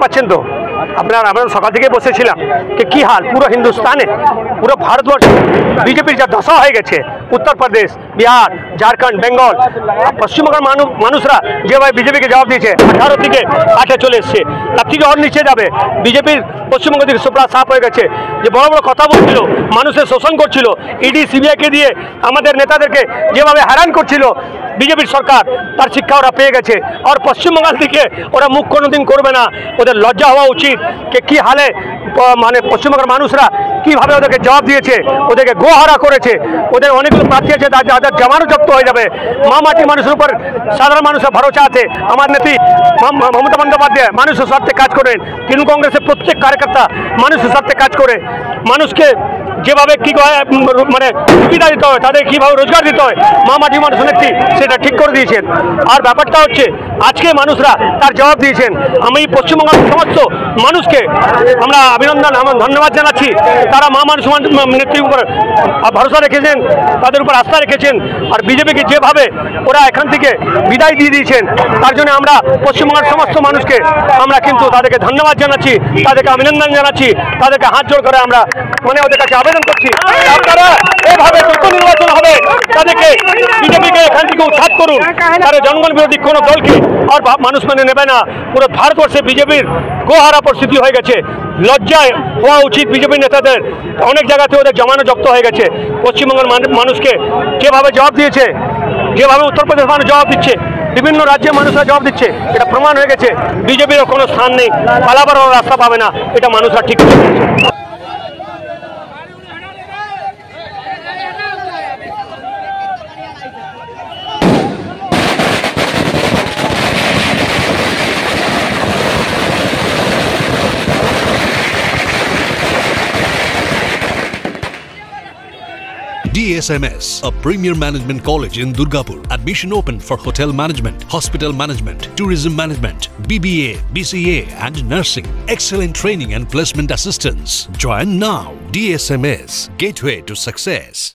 পাচ্ছেন তো আমরা সকাল থেকে বসেছিলাম কি হাল পুরো হিন্দুস্তানে পুরো ভারতবর্ষে বিজেপির যা দশা হয়ে গেছে উত্তরপ্রদেশ বিহার ঝাড়খণ্ড বেঙ্গল পশ্চিমবঙ্গের মানুষরা যেভাবে বিজেপিকে জবাব দিয়েছে 18 থেকে 8-এ চলে এসছে তার থেকে ওর নিচে যাবে বিজেপির পশ্চিমবঙ্গ থেকে সুপ্রা সাফ হয়ে গেছে যে বড় বড় কথা বলছিল মানুষের শোষণ করছিল ইডি সিবিআইকে দিয়ে আমাদের নেতাদেরকে যেভাবে হয়রান করছিল বিজেপির সরকার তার শিক্ষা ওরা পেয়ে গেছে আর পশ্চিমবঙ্গ থেকে ওরা মুখ কোনোদিন করবে না ওদের লজ্জা হওয়া উচিত কি হালে মানে পশ্চিমবঙ্গের মানুষরা কিভাবে ওদেরকে জবাব দিয়েছে ওদেরকে গোহারা করেছে ওদের অনেকগুলো প্রার্থী আছে যাদের জমানো জব্দ হয়ে যাবে মাটি মানুষের উপর সাধারণ মানুষের ভরসা আছে আমার নেত্রী মমতা বন্দ্যোপাধ্যায় মানুষের স্বার্থে কাজ করেন তৃণমূল কংগ্রেসের প্রত্যেক কার্যকর্তা মানুষের স্বার্থে কাজ করে মানুষকে যেভাবে কি মানে সুবিধা দিতে হয় তাদের কীভাবে রোজগার দিতে হয় মাটি মানুষ নেত্রী সেটা ঠিক করে দিয়েছেন আর ব্যাপারটা হচ্ছে আজকে মানুষরা তার জবাব দিয়েছেন আমি পশ্চিমবঙ্গের সমস্ত মানুষকে আমরা অভিনন্দন ধন্যবাদ জানাচ্ছি তারা মানুষ নেত্রীর উপর ভরসা রেখেছেন তাদের উপর আস্থা রেখেছেন আর বিজেপিকে যেভাবে ওরা এখান থেকে বিদায় দিয়ে দিয়েছেন তার জন্য আমরা পশ্চিমবঙ্গের সমস্ত মানুষকে আমরা কিন্তু তাদেরকে ধন্যবাদ জানাচ্ছি তাদেরকে অভিনন্দন জানাচ্ছি তাদেরকে হাত জোড় করে আমরা মানে ওদের কাছে আবেদন করছি আপনারা এইভাবে যত নির্বাচন হবে তাদেরকে বিজেপিকে এখান থেকে উৎখাত করুন তারা জনগণ বিরোধী কোনো দলকে আর মানুষ মেনে নেবে না পুরো ভারতবর্ষে বিজেপির গোহারা পরিস্থিতি হয়ে গেছে লজ্জায় হওয়া উচিত বিজেপি নেতাদের অনেক জায়গাতে ওদের জমানো জব্দ হয়ে গেছে পশ্চিমবঙ্গের মানুষকে যেভাবে জবাব দিয়েছে যেভাবে উত্তরপ্রদেশ মানুষ জবাব দিচ্ছে বিভিন্ন রাজ্যের মানুষরা জবাব দিচ্ছে এটা প্রমাণ হয়ে গেছে বিজেপির কোনো স্থান নেই পালাবার রাস্তা পাবে না এটা মানুষরা ঠিক করে দিয়েছে DSMS, a premier management college in Durgapur. Admission open for hotel management, hospital management, tourism management, BBA, BCA and nursing. Excellent training and placement assistance. Join now. DSMS, gateway to success.